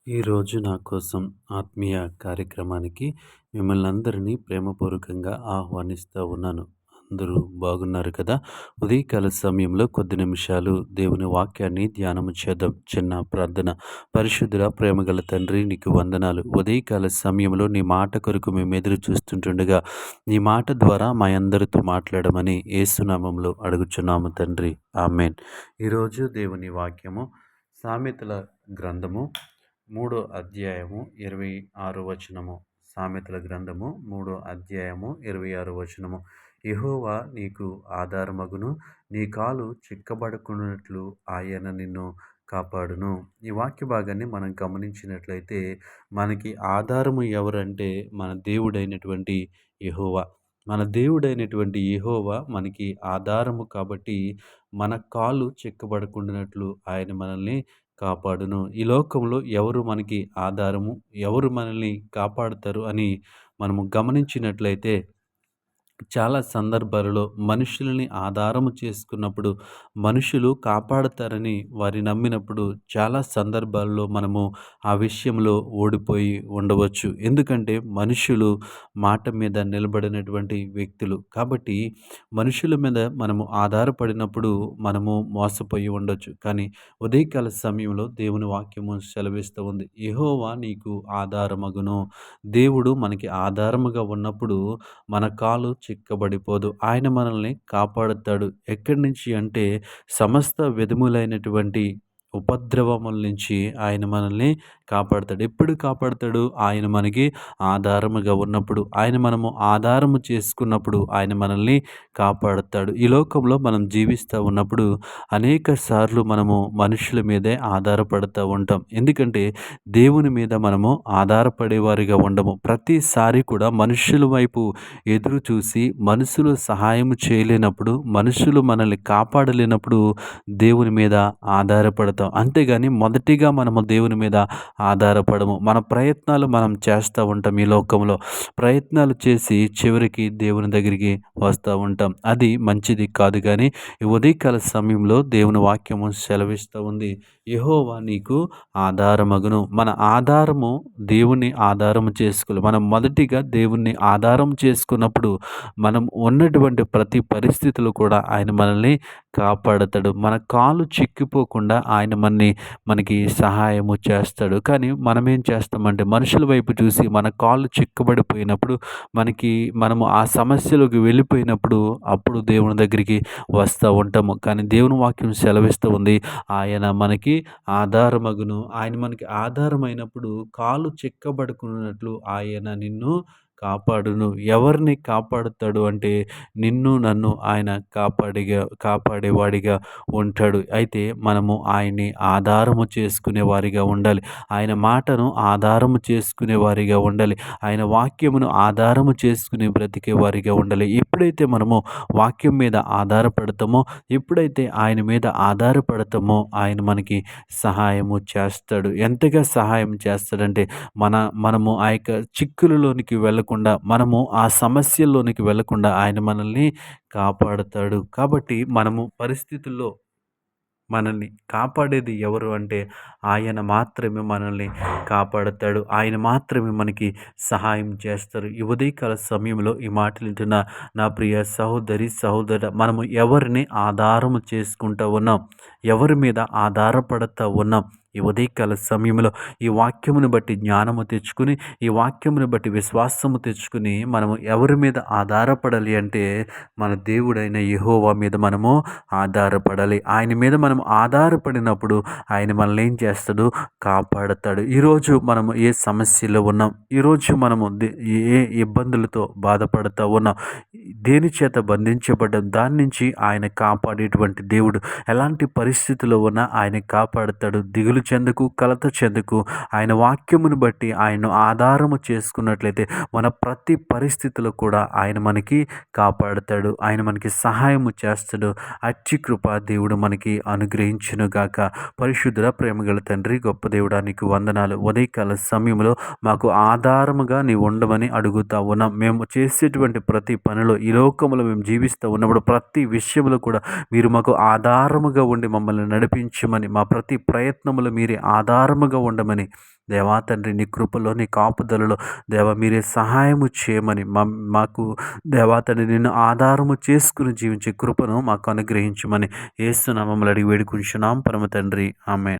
ఈరోజు నా కోసం ఆత్మీయ కార్యక్రమానికి మిమ్మల్ని అందరినీ ప్రేమపూర్వకంగా ఆహ్వానిస్తూ ఉన్నాను. అందరూ బాగున్నారు కదా? ఉదయకాల సమయంలో కొద్ది నిమిషాలు దేవుని వాక్యాన్ని ధ్యానము చేద్దాం. చిన్న ప్రార్థన. పరిశుద్ధుడ ప్రేమగల తండ్రి, నీకు వందనాలు. ఉదయకాల సమయంలో నీ మాట కొరకు మేము ఎదురు చూస్తుంటుండగా నీ మాట ద్వారా మా అందరితో మాట్లాడమని యేసునామంలో అడుగుచున్నాము తండ్రి. ఆమేన్. ఈరోజు దేవుని వాక్యము సామెతల గ్రంథము 3వ అధ్యాయము 26వ వచనము. సామెతల గ్రంథము 3వ అధ్యాయము 26వ వచనము. యెహోవా నీకు ఆధారమగును, నీ కాలు చిక్కబడకున్నట్లు ఆయన నిన్ను కాపాడును. ఈ వాక్య భాగాన్ని మనం గమనించినట్లయితే మనకి ఆధారము ఎవరంటే మన దేవుడైనటువంటి యెహోవా. మన దేవుడైనటువంటి యెహోవా మనకి ఆధారము కాబట్టి మన కాలు చిక్కబడకుండానట్లు ఆయన మనల్ని కాపాడును. ఈ లోకంలో ఎవరు మనకి ఆధారము, ఎవరు మనల్ని కాపాడుతారు అని మనము గమనించినట్లయితే చాలా సందర్భాలలో మనుషులని ఆధారము చేసుకున్నప్పుడు, మనుషులు కాపాడతారని వారి నమ్మినప్పుడు చాలా సందర్భాల్లో మనము ఆ విషయంలో ఓడిపోయి ఉండవచ్చు. ఎందుకంటే మనుషులు మాట మీద నిలబడినటువంటి వ్యక్తులు. కాబట్టి మనుషుల మీద మనము ఆధారపడినప్పుడు మనము మోసపోయి ఉండొచ్చు. కానీ ఉదయకాల సమయంలో దేవుని వాక్యము సెలవిస్తూ ఉంది. యెహోవా నీకు ఆధారమగును. దేవుడు మనకి ఆధారముగా ఉన్నప్పుడు మన కాలు చిక్కబడిపోదు. ఆయన మనల్ని కాపాడుతాడు. ఎక్కడి నుంచి అంటే సమస్త విధములైనటువంటి ఉపద్రవముల నుంచి ఆయన మనల్ని కాపాడుతాడు. ఎప్పుడు కాపాడుతాడు? ఆయన మనకి ఆధారముగా ఉన్నప్పుడు, ఆయన మనము ఆధారము చేసుకున్నప్పుడు ఆయన మనల్ని కాపాడుతాడు. ఈ లోకంలో మనం జీవిస్తూ ఉన్నప్పుడు అనేక సార్లు మనము మనుషుల మీదే ఆధారపడుతూ ఉంటాం. ఎందుకంటే దేవుని మీద మనము ఆధారపడేవారిగా ఉండము. ప్రతిసారి కూడా మనుషుల వైపు ఎదురు చూసి మనుషులు సహాయం చేయలేనప్పుడు, మనుషులు మనల్ని కాపాడలేనప్పుడు దేవుని మీద ఆధారపడతాం. అంతేగాని మొదటిగా మనము దేవుని మీద ఆధారపడము. మన ప్రయత్నాలు మనం చేస్తూ ఉంటాం. ఈ లోకంలో ప్రయత్నాలు చేసి చివరికి దేవుని దగ్గరికి వస్తూ ఉంటాం. అది మంచిది కాదు. కానీ ఈ ఉదయకాల సమయంలో దేవుని వాక్యము సెలవిస్తూ ఉంది. యెహోవా నీకు ఆధారమగును. మన ఆధారము దేవుని ఆధారము చేసుకోవాలి. మనం మొదటిగా దేవుణ్ణి ఆధారం చేసుకున్నప్పుడు మనం ఉన్నటువంటి ప్రతి పరిస్థితులు కూడా ఆయన మనల్ని కాపాడుతాడు. మన కాలు చిక్కిపోకుండా ఆయన మనకి సహాయము చేస్తాడు. కానీ మనమేం చేస్తామంటే మనుషుల వైపు చూసి మన కాళ్ళు చిక్కబడిపోయినప్పుడు మనము ఆ సమస్యలోకి వెళ్ళిపోయినప్పుడు అప్పుడు దేవుని దగ్గరికి వస్తూ ఉంటాము. కానీ దేవుని వాక్యం సెలవిస్తూ ఉంది. ఆయన మనకి ఆధారమగును. ఆయన మనకి ఆధారమైనప్పుడు కాలు చిక్కబడుకున్నట్లు ఆయన నిన్ను కాపాడును. ఎవరిని కాపాడుతాడు అంటే నిన్ను నన్ను ఆయన కాపాడేవాడిగా ఉంటాడు. అయితే మనము ఆయన్ని ఆధారము చేసుకునే వారిగా ఉండాలి. ఆయన మాటను ఆధారము చేసుకునే వారిగా ఉండాలి. ఆయన వాక్యమును ఆధారము చేసుకుని బ్రతికే వారిగా ఉండాలి. ఎప్పుడైతే మనము వాక్యం మీద ఆధారపడతామో, ఎప్పుడైతే ఆయన మీద ఆధారపడతామో ఆయన మనకి సహాయము చేస్తాడు. ఎంతగా సహాయం చేస్తాడంటే మనము ఆ యొక్క చిక్కులలోనికి వెళ్ళకుండా, మనము ఆ సమస్యల్లోనికి వెళ్ళకుండా ఆయన మనల్ని కాపాడుతాడు. కాబట్టి మనము పరిస్థితుల్లో మనల్ని కాపాడేది ఎవరు అంటే ఆయన మాత్రమే మనల్ని కాపాడుతాడు. ఆయన మాత్రమే మనకి సహాయం చేస్తారు. ఈ ఉదయకాల సమయంలో ఈ మాటలు వింటున్న నా ప్రియ సహోదరి సహోదర, మనము ఎవరిని ఆధారము చేసుకుంటూ ఉన్నాం, ఎవరి మీద ఆధారపడుతూ ఉన్నాం. ఈ ఉదయకాల సమయంలో ఈ వాక్యమును బట్టి జ్ఞానము తెచ్చుకుని, ఈ వాక్యమును బట్టి విశ్వాసము తెచ్చుకుని మనము ఎవరి మీద ఆధారపడాలి అంటే మన దేవుడైన యెహోవా మీద మనము ఆధారపడాలి. ఆయన మీద మనం ఆధారపడినప్పుడు ఆయన మనల్ని ఏం చేస్తాడు? కాపాడుతాడు. ఈరోజు మనము ఏ సమస్యలో ఉన్నాం, ఈరోజు మనము ఏ ఇబ్బందులతో బాధపడుతూ ఉన్నాం, దేని చేత బంధించబడ్డాం, దాని నుంచి ఆయన కాపాడేటువంటి దేవుడు. ఎలాంటి పరిస్థితుల్లో ఉన్నా ఆయన కాపాడుతాడు. దిగులు చెందకు, కలత చెందకు. ఆయన వాక్యమును బట్టి ఆయన్ను ఆధారము చేసుకున్నట్లయితే మన ప్రతి పరిస్థితిలో కూడా ఆయన మనకి కాపాడుతాడు. ఆయన మనకి సహాయము చేస్తాడు. అట్టి కృప దేవుడు మనకి అనుగ్రహించునుగాక. పరిశుద్ధుల ప్రేమగల తండ్రి, గొప్ప దేవుడా నీకు వందనాలు. ఉదయకాల సమయంలో మాకు ఆధారముగా నీ ఉండమని అడుగుతా ఉన్నాం. మేము చేసేటువంటి ప్రతి పనిలో, ఈ లోకంలో మేము జీవిస్తూ ఉన్నప్పుడు ప్రతి విషయంలో కూడా మీరు మాకు ఆధారముగా ఉండి మమ్మల్ని నడిపించమని, మా ప్రతి ప్రయత్నములు మీరే ఆధారముగా ఉండమని దేవా తండ్రి నీ కృపలో నీ కాపుదలలో దేవా మీరే సహాయము చేయమని మాకు దేవా తండ్రి నిన్ను ఆధారము చేసుకుని జీవించే కృపను మాకు అనుగ్రహించమని యేసు నామములో అడిగి వేడుకుంటున్నాం పరమ తండ్రి. ఆమేన్.